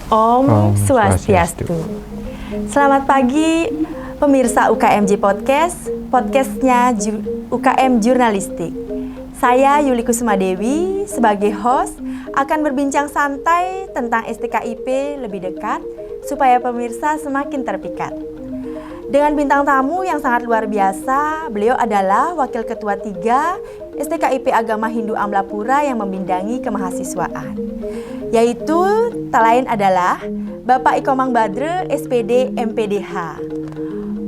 Om Swastiastu. Selamat pagi pemirsa UKMJ Podcast, podcastnya UKM Jurnalistik. Saya Yuli Kusuma Dewi sebagai host akan berbincang santai tentang STKIP lebih dekat supaya pemirsa semakin terpikat. Dengan bintang tamu yang sangat luar biasa, beliau adalah Wakil Ketua 3 STKIP Agama Hindu Amlapura yang membidangi kemahasiswaan, yaitu tak lain adalah Bapak Ikomang Badre, SPD MPDH.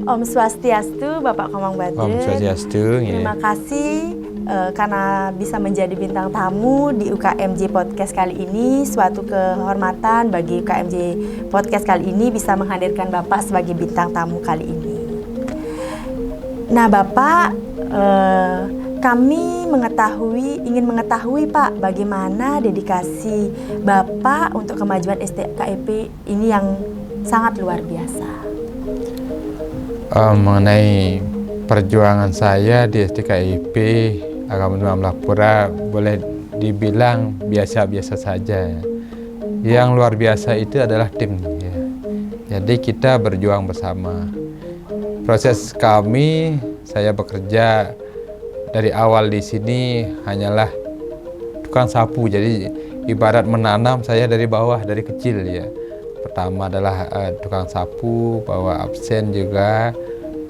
Om Swastiastu, Bapak Komang Badre. Om Swastiastu. Terima kasih karena bisa menjadi bintang tamu di UKMJ Podcast kali ini. Suatu kehormatan bagi UKMJ Podcast kali ini bisa menghadirkan Bapak sebagai bintang tamu kali ini. Nah Bapak, kami ingin mengetahui Pak, bagaimana dedikasi Bapak untuk kemajuan STKIP ini yang sangat luar biasa. Mengenai perjuangan saya di STKIP Agama Hindu Amlapura boleh dibilang biasa-biasa saja. Yang luar biasa itu adalah tim. Jadi kita berjuang bersama. Proses kami, saya bekerja dari awal di sini hanyalah tukang sapu. Jadi ibarat menanam saya dari bawah, dari kecil ya. Pertama adalah tukang sapu, bawa absen juga.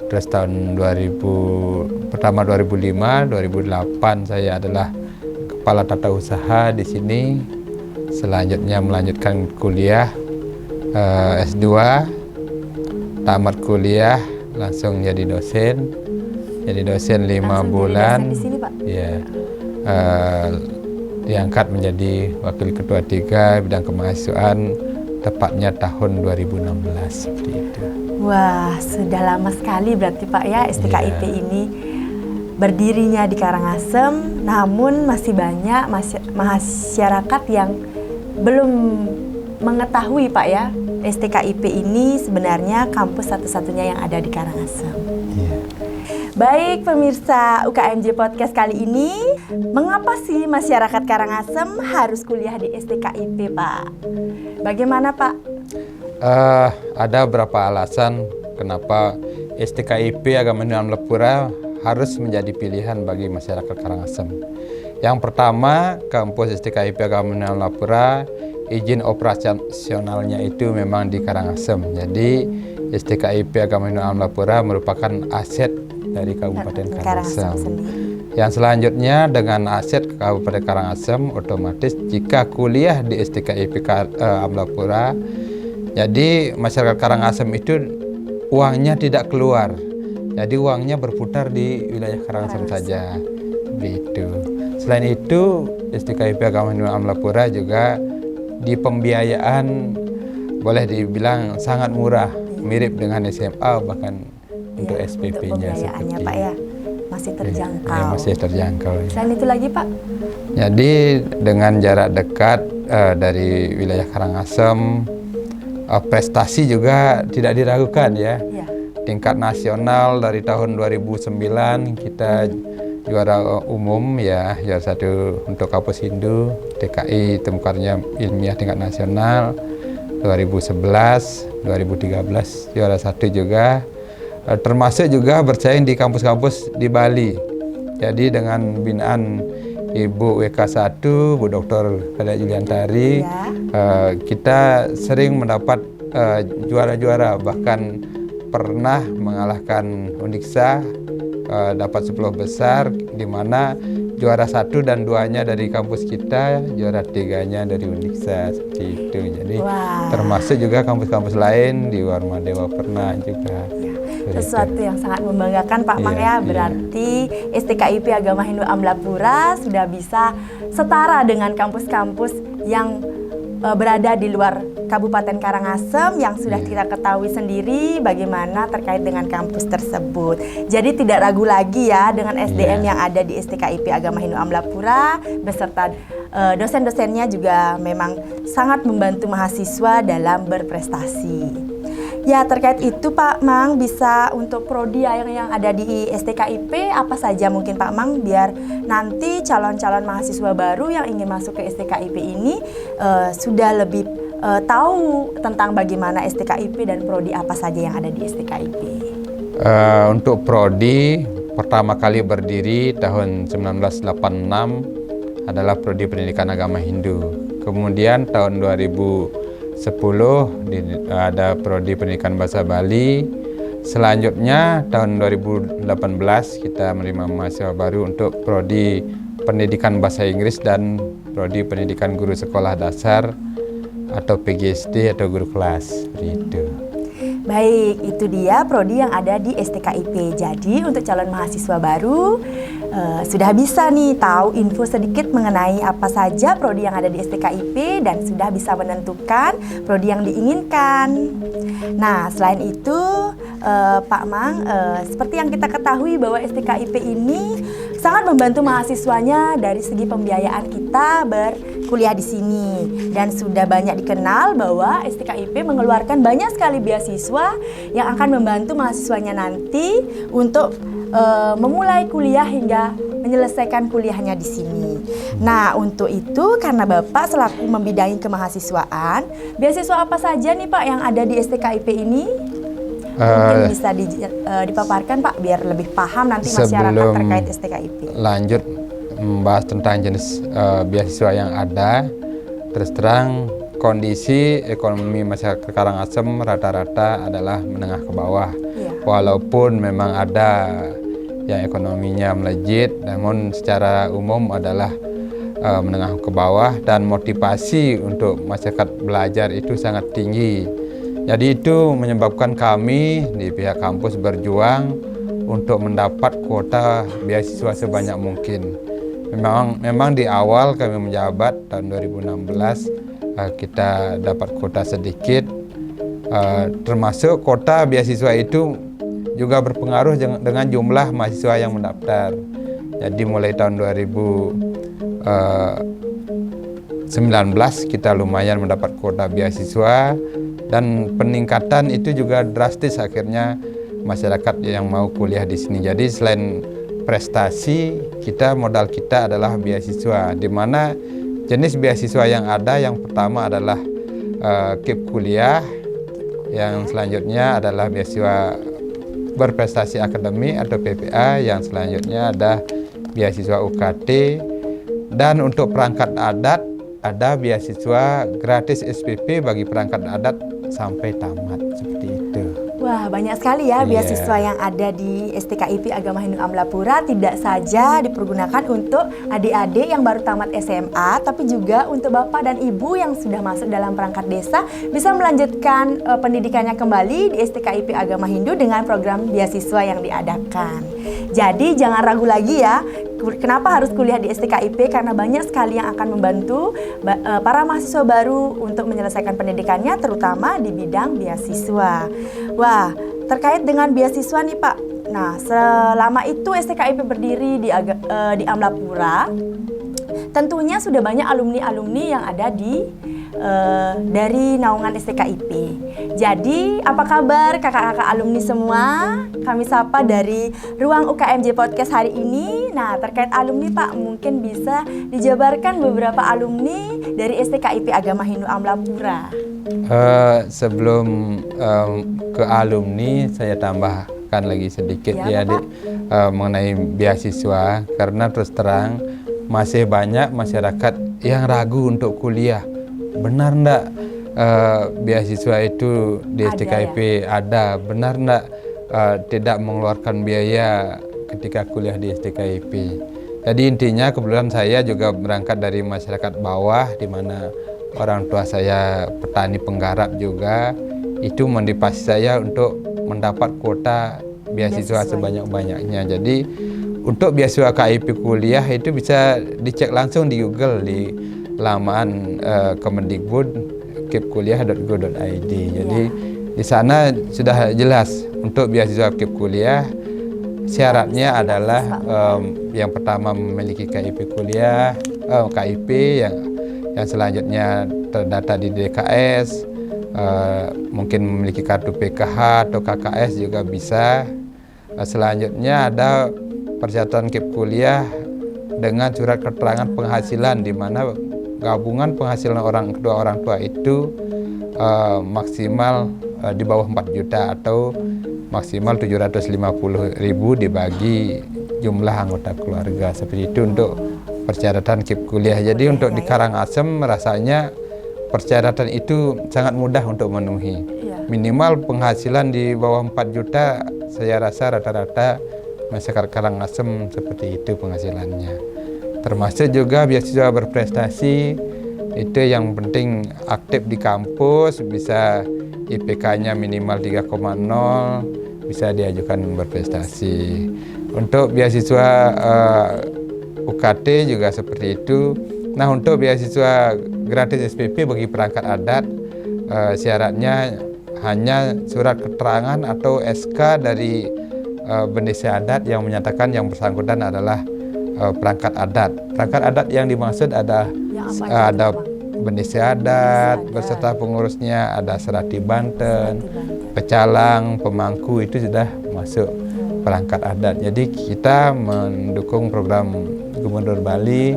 Terus tahun 2005, 2008 saya adalah kepala tata usaha di sini. Selanjutnya melanjutkan kuliah S2, tamat kuliah langsung jadi dosen. Jadi dosen 5 bulan. Dosen di sini, Pak? Ya. Diangkat menjadi Wakil Ketua 3 bidang kemahasiswaan tepatnya tahun 2016 seperti itu. Wah, sudah lama sekali berarti Pak ya STKIP ini berdirinya di Karangasem, namun masih banyak masyarakat yang belum mengetahui Pak ya STKIP ini sebenarnya kampus satu-satunya yang ada di Karangasem. Yeah. Baik pemirsa UKMJ Podcast kali ini, mengapa sih masyarakat Karangasem harus kuliah di STKIP Pak? Bagaimana Pak? Ada beberapa alasan kenapa STKIP Agama Hindu Amlapura harus menjadi pilihan bagi masyarakat Karangasem. Yang pertama, kampus STKIP Agama Hindu Amlapura izin operasionalnya itu memang di Karangasem. Jadi STKIP Agama Hindu Amlapura merupakan aset dari Kabupaten Karangasem. Yang selanjutnya dengan aset Kabupaten Karangasem, otomatis jika kuliah di STKIP Amlapura, jadi masyarakat Karangasem itu uangnya tidak keluar. Jadi uangnya berputar di wilayah Karangasem saja. Begitu. Selain itu, STKIP Agama Hindu Amlapura juga di pembiayaan boleh dibilang sangat murah, mirip dengan SMA bahkan untuk SPP-nya pembiayaannya Pak ya masih terjangkau. Ya, masih terjangkau. Selain itu lagi Pak? Jadi dengan jarak dekat dari wilayah Karangasem, prestasi juga tidak diragukan ya. Tingkat nasional dari tahun 2009 kita juara umum ya, juara 1 untuk kampus Hindu, TKI temukannya ilmiah tingkat nasional. 2011, 2013 juara 1 juga. Termasuk juga bersaing di kampus-kampus di Bali. Jadi dengan binaan Ibu WK1, Bu Dr. Kada Juliantari, kita sering mendapat juara-juara, bahkan pernah mengalahkan Uniksa, dapat 10 besar, di mana juara 1 dan 2-nya dari kampus kita, juara 3-nya dari Uniksa, seperti itu. Jadi termasuk juga kampus-kampus lain di Warmadewa pernah juga. Sesuatu yang sangat membanggakan Pak Mang ya, berarti STKIP Agama Hindu Amlapura sudah bisa setara dengan kampus-kampus yang berada di luar Kabupaten Karangasem yang sudah kita ketahui sendiri bagaimana terkait dengan kampus tersebut. Jadi tidak ragu lagi ya dengan SDM yang ada di STKIP Agama Hindu Amlapura beserta dosen-dosennya juga memang sangat membantu mahasiswa dalam berprestasi. Ya, terkait itu Pak Mang, bisa untuk prodi yang ada di STKIP apa saja mungkin Pak Mang, biar nanti calon-calon mahasiswa baru yang ingin masuk ke STKIP ini sudah lebih tahu tentang bagaimana STKIP dan prodi apa saja yang ada di STKIP. Untuk prodi pertama kali berdiri tahun 1986 adalah prodi Pendidikan Agama Hindu. Kemudian tahun 2010 ada prodi Pendidikan Bahasa Bali. Selanjutnya tahun 2018 kita menerima mahasiswa baru untuk prodi Pendidikan Bahasa Inggris dan prodi Pendidikan Guru Sekolah Dasar atau PGSD atau guru kelas. Begitu. Baik, itu dia prodi yang ada di STKIP. Jadi untuk calon mahasiswa baru sudah bisa nih tahu info sedikit mengenai apa saja prodi yang ada di STKIP dan sudah bisa menentukan prodi yang diinginkan. Nah, selain itu Pak Mang, seperti yang kita ketahui bahwa STKIP ini sangat membantu mahasiswanya dari segi pembiayaan kita berkuliah di sini, dan sudah banyak dikenal bahwa STKIP mengeluarkan banyak sekali beasiswa yang akan membantu mahasiswanya nanti untuk memulai kuliah hingga menyelesaikan kuliahnya di sini. Nah, untuk itu karena Bapak selaku membidangi kemahasiswaan, beasiswa apa saja nih Pak yang ada di STKIP ini? Mungkin bisa dipaparkan Pak biar lebih paham nanti masyarakat terkait STKIP. Lanjut membahas tentang jenis beasiswa yang ada. Terus terang kondisi ekonomi masyarakat Karangasem rata-rata adalah menengah ke bawah. Iya. Walaupun memang ada yang ekonominya melejit, namun secara umum adalah menengah ke bawah, dan motivasi untuk masyarakat belajar itu sangat tinggi. Jadi itu menyebabkan kami di pihak kampus berjuang untuk mendapat kuota beasiswa sebanyak mungkin. Memang di awal kami menjabat tahun 2016 kita dapat kuota sedikit, termasuk kuota beasiswa itu juga berpengaruh dengan jumlah mahasiswa yang mendaftar. Jadi mulai tahun 2019 kita lumayan mendapat kuota beasiswa, dan peningkatan itu juga drastis akhirnya masyarakat yang mau kuliah di sini. Jadi selain prestasi, modal kita adalah beasiswa, di mana jenis beasiswa yang ada yang pertama adalah KIP kuliah, yang selanjutnya adalah beasiswa berprestasi akademik atau PPA, yang selanjutnya ada beasiswa UKT, dan untuk perangkat adat ada beasiswa gratis SPP bagi perangkat adat sampai tamat, seperti itu. Wah, banyak sekali ya beasiswa yang ada di STKIP Agama Hindu Amlapura. Tidak saja dipergunakan untuk adik-adik yang baru tamat SMA, tapi juga untuk bapak dan ibu yang sudah masuk dalam perangkat desa bisa melanjutkan pendidikannya kembali di STKIP Agama Hindu dengan program beasiswa yang diadakan. Jadi jangan ragu lagi ya, kenapa harus kuliah di STKIP, karena banyak sekali yang akan membantu para mahasiswa baru untuk menyelesaikan pendidikannya, terutama di bidang beasiswa. Wah, terkait dengan beasiswa nih Pak. Nah, selama itu STKIP berdiri di Amlapura, tentunya sudah banyak alumni-alumni yang ada dari naungan STKIP. Jadi, apa kabar kakak-kakak alumni semua? Kami sapa dari ruang UKMJ Podcast hari ini. Nah, terkait alumni Pak, mungkin bisa dijabarkan beberapa alumni dari STKIP Agama Hindu Amlapura. Sebelum ke alumni, saya tambahkan lagi sedikit mengenai beasiswa, karena terus terang masih banyak masyarakat yang ragu untuk kuliah. Benar enggak beasiswa itu di STKIP ada? Benar enggak tidak mengeluarkan biaya ketika kuliah di STKIP? Jadi intinya kebetulan saya juga berangkat dari masyarakat bawah, di mana orang tua saya petani penggarap juga. Itu motivasi saya untuk mendapat kuota beasiswa sebanyak-banyaknya. Jadi untuk beasiswa KIP kuliah itu bisa dicek langsung di Google di laman Kemendikbud kipkuliah.go.id. Jadi di sana sudah jelas untuk beasiswa KIP kuliah syaratnya adalah yang pertama memiliki KIP kuliah, KIP yang selanjutnya terdata di DKS, mungkin memiliki kartu PKH atau KKS juga bisa. Selanjutnya ada persyaratan KIP kuliah dengan surat keterangan penghasilan, di mana gabungan penghasilan kedua orang tua itu maksimal di bawah 4 juta atau maksimal 750.000 dibagi jumlah anggota keluarga. Seperti itu untuk persyaratan KIP kuliah. Jadi untuk di Karangasem rasanya persyaratan itu sangat mudah untuk memenuhi. Minimal penghasilan di bawah 4 juta, saya rasa rata-rata masyarakat Karangasem seperti itu penghasilannya. Termasuk juga beasiswa berprestasi, itu yang penting aktif di kampus, bisa IPK-nya minimal 3,0, bisa diajukan berprestasi. Untuk beasiswa UKT juga seperti itu. Nah, untuk beasiswa gratis SPP bagi perangkat adat, syaratnya hanya surat keterangan atau SK dari Bendesa Adat yang menyatakan yang bersangkutan adalah perangkat adat. Perangkat adat yang dimaksud ada Bendesa Adat beserta pengurusnya, ada Serati Banten, Pecalang, Pemangku, itu sudah masuk perangkat adat. Jadi kita mendukung program Gubernur Bali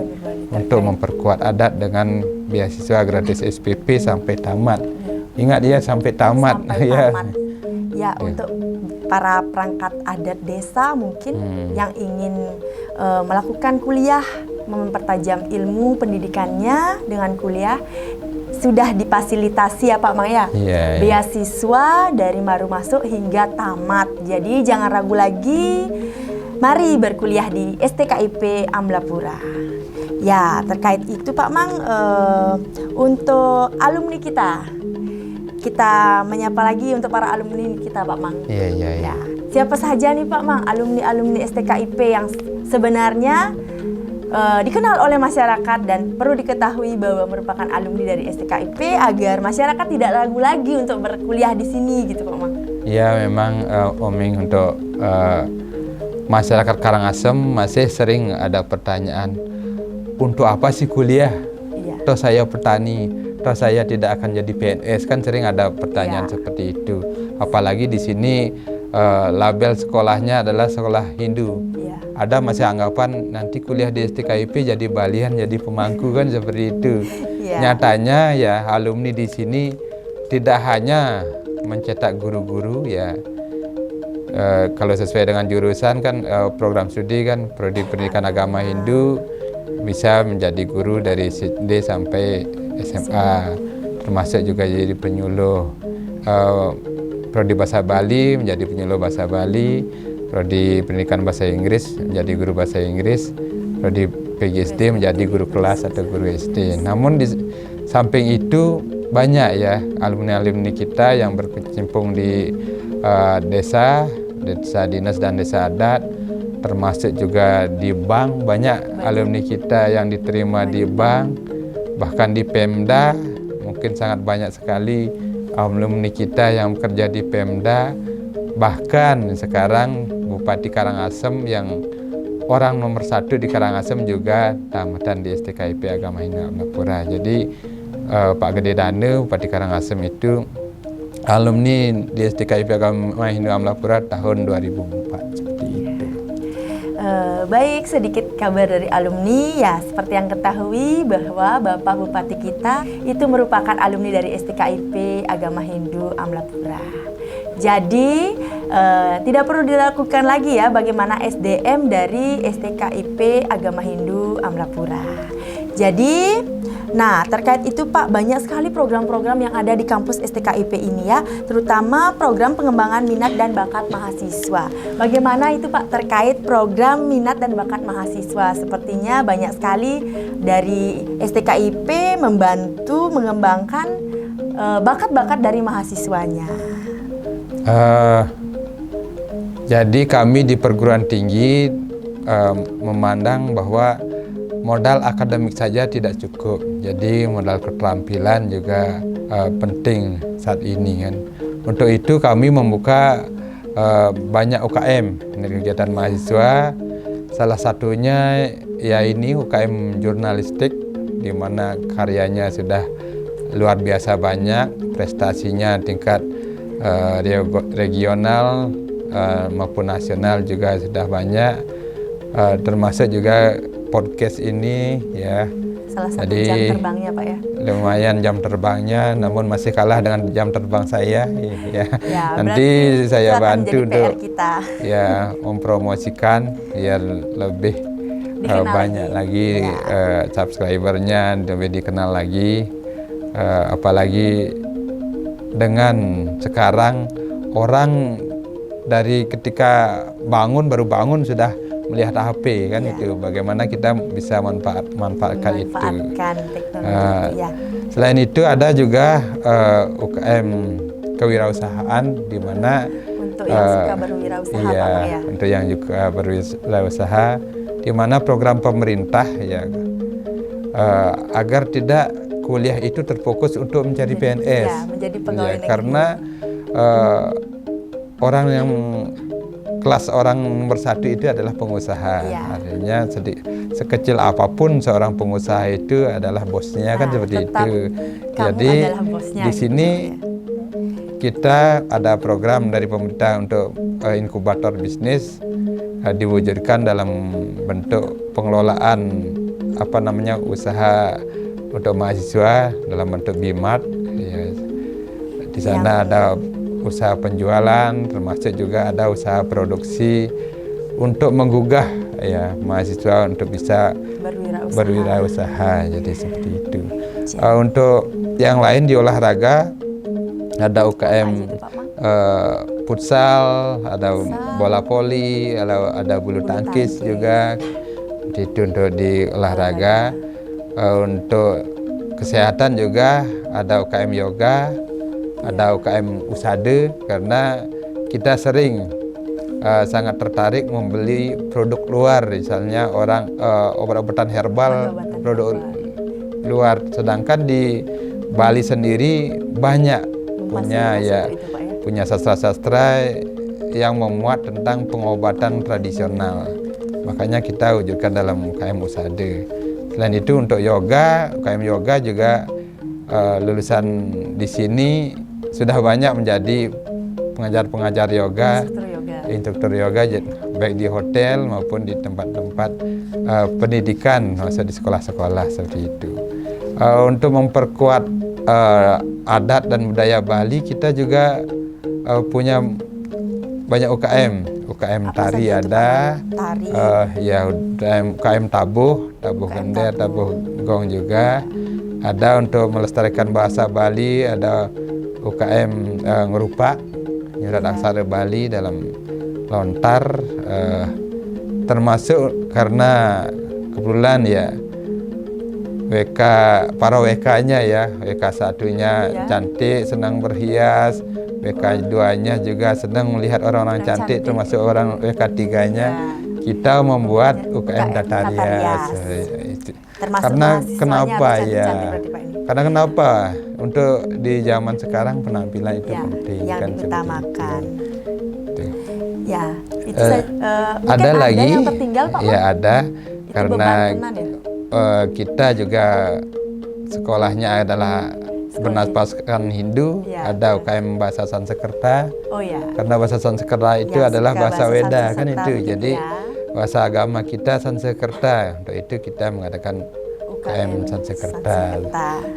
untuk memperkuat adat dengan beasiswa gratis SPP sampai tamat. Ingat ya, sampai tamat. Ya, untuk para perangkat adat desa mungkin yang ingin melakukan kuliah, mempertajam ilmu pendidikannya dengan kuliah, sudah difasilitasi ya Pak Mang ya, beasiswa dari baru masuk hingga tamat. Jadi jangan ragu lagi, mari berkuliah di STKIP Amlapura. Ya, terkait itu Pak Mang, untuk alumni kita menyapa lagi untuk para alumni kita Pak Mang. Ya. Siapa saja nih Pak Mang alumni STKIP yang sebenarnya dikenal oleh masyarakat dan perlu diketahui bahwa merupakan alumni dari STKIP agar masyarakat tidak ragu lagi untuk berkuliah di sini gitu Pak Mang. Ya, memang Oming, untuk masyarakat Karangasem masih sering ada pertanyaan, untuk apa sih kuliah? Toh saya petani, toh saya tidak akan jadi PNS, kan sering ada pertanyaan seperti itu. Apalagi di sini label sekolahnya adalah sekolah Hindu. Ada masih anggapan nanti kuliah di STKIP jadi balian, jadi pemangku, kan seperti itu. Nyatanya ya alumni di sini tidak hanya mencetak guru-guru ya. Kalau sesuai dengan jurusan kan program studi kan prodi pendidikan agama Hindu, bisa menjadi guru dari SD sampai SMA, termasuk juga jadi penyuluh. Prodi bahasa Bali menjadi penyuluh bahasa Bali, prodi pendidikan bahasa Inggris menjadi guru bahasa Inggris, prodi PGSD menjadi guru kelas atau guru SD. Namun di samping itu banyak ya alumni-alumni kita yang berkecimpung di desa dinas dan desa adat, termasuk juga di bank. Banyak alumni kita yang diterima di bank, bahkan di Pemda. Mungkin sangat banyak sekali alumni kita yang bekerja di Pemda. Bahkan sekarang Bupati Karangasem yang orang nomor 1 di Karangasem juga tamatan di STKIP Agama Hindu Amlapura. Jadi Pak Gede Dane, Bupati Karangasem itu alumni di STKIP Agama Hindu Amlapura tahun 2004, seperti itu. Baik, sedikit kabar dari alumni ya, seperti yang ketahui bahwa Bapak Bupati kita itu merupakan alumni dari STKIP Agama Hindu Amlapura. Jadi tidak perlu dilakukan lagi ya bagaimana SDM dari STKIP Agama Hindu Amlapura. Jadi nah, terkait itu Pak, banyak sekali program-program yang ada di kampus STKIP ini ya, terutama program pengembangan minat dan bakat mahasiswa. Bagaimana itu Pak terkait program minat dan bakat mahasiswa? Sepertinya banyak sekali dari STKIP membantu mengembangkan bakat-bakat dari mahasiswanya. Jadi kami di perguruan tinggi memandang bahwa modal akademik saja tidak cukup. Jadi modal keterampilan juga penting saat ini kan. Untuk itu kami membuka banyak UKM dari kegiatan mahasiswa. Salah satunya ya ini UKM jurnalistik, di mana karyanya sudah luar biasa banyak, prestasinya tingkat regional maupun nasional juga sudah banyak, termasuk juga podcast ini ya salah satu Jadi, jam terbangnya Pak ya. Lumayan jam terbangnya, namun masih kalah dengan jam terbang saya. Ya. Ya, Nanti saya bantu untuk kita. ya mempromosikan biar lebih banyak lagi subscribernya, lebih dikenal lagi. Apalagi dengan sekarang orang dari ketika baru bangun sudah melihat HP kan, itu bagaimana kita bisa manfaatkan itu. Teknologi Selain itu ada juga UKM kewirausahaan, di mana untuk yang suka berwirausaha ya. Untuk yang juga berwirausaha, di mana program pemerintah ya agar tidak kuliah itu terfokus untuk mencari PNS. Menjadi pegawai negeri. Karena orang yang kelas orang nomor 1 itu adalah pengusaha. Artinya sekecil apapun seorang pengusaha itu adalah bosnya, kan seperti itu. Jadi di sini kita ada program dari pemerintah untuk inkubator bisnis, diwujudkan dalam bentuk pengelolaan usaha untuk mahasiswa dalam bentuk BIMAT. Ya. Di sana ada usaha penjualan, termasuk juga ada usaha produksi untuk menggugah ya mahasiswa untuk bisa berwirausaha. Jadi seperti itu. Untuk yang lain di olahraga ada UKM futsal, ada bola voli, ada bulu tangkis juga. Itu untuk di olahraga. Untuk kesehatan juga ada UKM yoga, ada UKM usade, karena kita sering sangat tertarik membeli produk luar, misalnya obat-obatan herbal, produk luar. Sedangkan di Bali sendiri banyak punya sastra-sastra yang memuat tentang pengobatan tradisional. Makanya kita wujudkan dalam UKM usade. Selain itu untuk yoga, UKM yoga juga lulusan di sini sudah banyak menjadi pengajar-pengajar yoga, instruktur yoga, baik di hotel maupun di tempat-tempat pendidikan, maksud di sekolah-sekolah seperti itu. Untuk memperkuat adat dan budaya Bali, kita juga punya banyak UKM tari ada, UKM tabuh gender, tabuh gong juga ada. Untuk melestarikan bahasa Bali ada UKM ngerupa, nyurat aksara Bali dalam lontar, termasuk karena kebetulan ya para WK-nya ya, WK 1-nya cantik, senang berhias, WK 2-nya juga senang melihat orang-orang cantik, termasuk orang WK 3-nya. Kita membuat UKM Tatarias. Karena kenapa ya? Karena kenapa? Untuk di zaman sekarang penampilan itu penting, yang kan, diutamakan. Ya, itu ada lagi yang tertinggal, Pak? Ya ada, itu karena kita juga sekolahnya adalah bernapaskan Hindu, ada UKM bahasa Sanskerta. Karena bahasa Sanskerta itu adalah bahasa Weda, kan itu. Jadi bahasa agama kita Sanskerta. Untuk itu kita mengadakan UKM Sanskerta.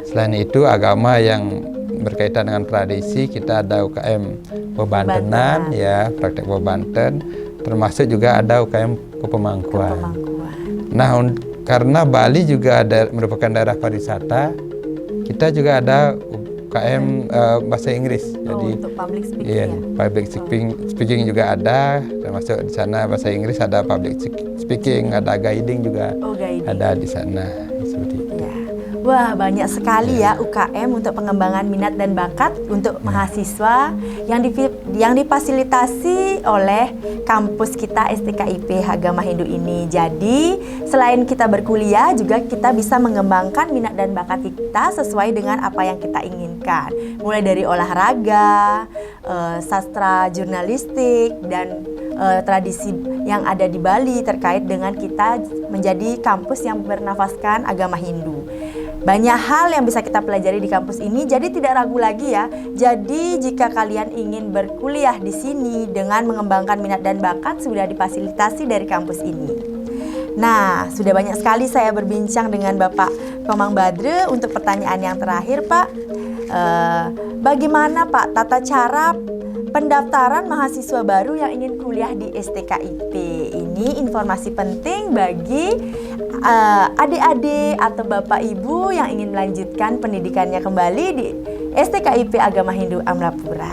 Selain itu agama yang berkaitan dengan tradisi, kita ada UKM Bebantenan, ya, praktek Bebanten, termasuk juga ada UKM Kepemangkuan. Nah, karena Bali juga merupakan daerah pariwisata, kita juga ada UKM bahasa Inggris. Jadi untuk public speaking, public speaking juga ada, termasuk di sana bahasa Inggris, ada public speaking, ada guiding juga, ada di sana. Seperti itu. Wah, banyak sekali ya UKM untuk pengembangan minat dan bakat untuk mahasiswa yang difasilitasi oleh kampus kita STKIP Agama Hindu ini. Jadi, selain kita berkuliah, juga kita bisa mengembangkan minat dan bakat kita sesuai dengan apa yang kita inginkan. Mulai dari olahraga, sastra jurnalistik, dan tradisi yang ada di Bali terkait dengan kita menjadi kampus yang bernafaskan agama Hindu. Banyak hal yang bisa kita pelajari di kampus ini, jadi tidak ragu lagi ya. Jadi jika kalian ingin berkuliah di sini dengan mengembangkan minat dan bakat, sudah difasilitasi dari kampus ini. Nah, sudah banyak sekali saya berbincang dengan Bapak Komang Badre. Untuk pertanyaan yang terakhir, Pak, bagaimana Pak tata cara pendaftaran mahasiswa baru yang ingin kuliah di STKIP? Ini informasi penting bagi adik-adik atau bapak ibu yang ingin melanjutkan pendidikannya kembali di STKIP Agama Hindu Amlapura.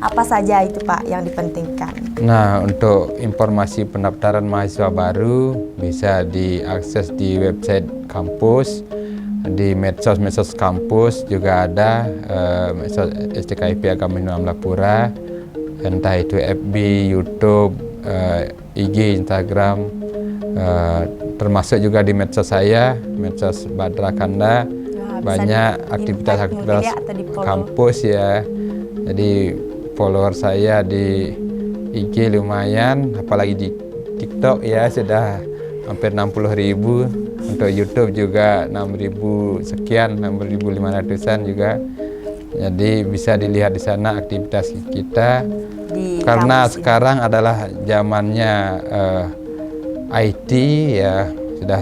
Apa saja itu Pak yang dipentingkan? Nah, untuk informasi pendaftaran mahasiswa baru bisa diakses di website kampus, di medsos kampus juga ada, medsos STKIP Agama Hindu Amlapura, entah itu FB, YouTube, IG, Instagram, termasuk juga di medsos saya, medsos Badra Kanda. Banyak aktivitas kampus ya. Jadi follower saya di IG lumayan, apalagi di TikTok ya sudah hampir 60.000. Untuk YouTube juga 6.000 sekian, 6.500-an juga. Jadi bisa dilihat di sana aktivitas kita. Karena sekarang adalah zamannya IT ya, sudah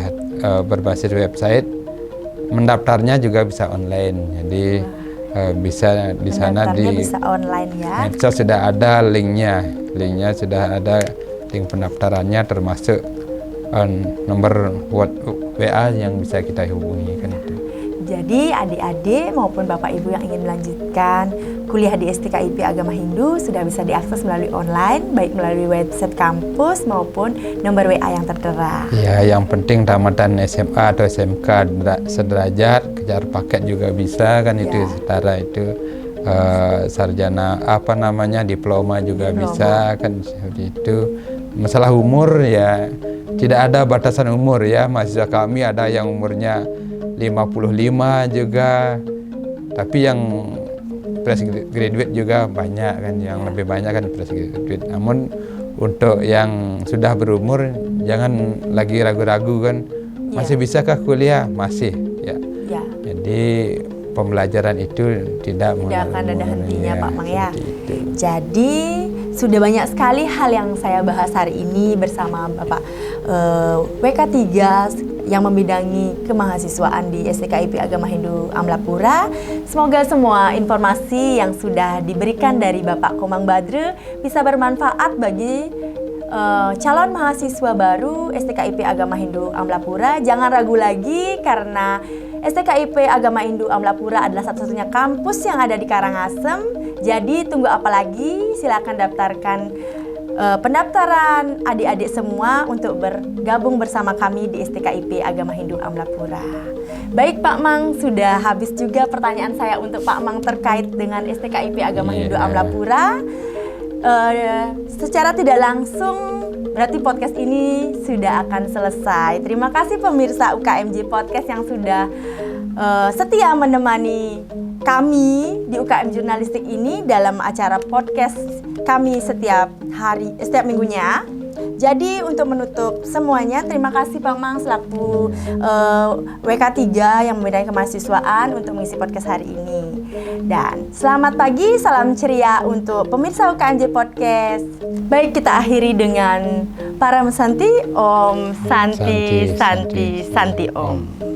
berbasis website. Mendaftarnya juga bisa online. Jadi bisa di sana di bisa online ya. medsos sudah ada linknya sudah ada, link pendaftarannya termasuk nomor WA yang bisa kita hubungi kan itu. Jadi adik-adik maupun bapak ibu yang ingin melanjutkan kuliah di STKIP Agama Hindu sudah bisa diakses melalui online, baik melalui website kampus maupun nomor WA yang tertera. Ya, yang penting tamatan SMA atau SMK sederajat, kejar paket juga bisa kan itu setara itu. Sarjana diploma juga bisa kan seperti itu. Masalah umur ya tidak ada batasan umur ya, mahasiswa kami ada yang umurnya 55 juga, tapi yang fresh graduate juga banyak kan, yang lebih banyak kan fresh graduate. Namun untuk yang sudah berumur jangan lagi ragu-ragu kan, masih bisakah kuliah? Masih ya. Jadi pembelajaran itu tidak akan ada hentinya Pak Mang ya. Jadi sudah banyak sekali hal yang saya bahas hari ini bersama Bapak WK3 yang membidangi kemahasiswaan di STKIP Agama Hindu Amlapura. Semoga semua informasi yang sudah diberikan dari Bapak Komang Badre bisa bermanfaat bagi calon mahasiswa baru STKIP Agama Hindu Amlapura. Jangan ragu lagi karena STKIP Agama Hindu Amlapura adalah satu-satunya kampus yang ada di Karangasem. Jadi tunggu apa lagi? Silakan daftarkan pendaftaran adik-adik semua untuk bergabung bersama kami di STKIP Agama Hindu Amlapura. Baik Pak Mang, sudah habis juga pertanyaan saya untuk Pak Mang terkait dengan STKIP Agama Hindu Amlapura. Secara tidak langsung berarti podcast ini sudah akan selesai. Terima kasih pemirsa UKMJ Podcast yang sudah setia menemani kami di UKM Jurnalistik ini dalam acara podcast kami setiap minggunya. Jadi untuk menutup semuanya, terima kasih Pak Mang selaku WK3 yang membidangi kemahasiswaan untuk mengisi podcast hari ini. Dan selamat pagi, salam ceria untuk pemirsa UKMJ Podcast. Baik, kita akhiri dengan Param Santi Om Santi Santi Santi Om.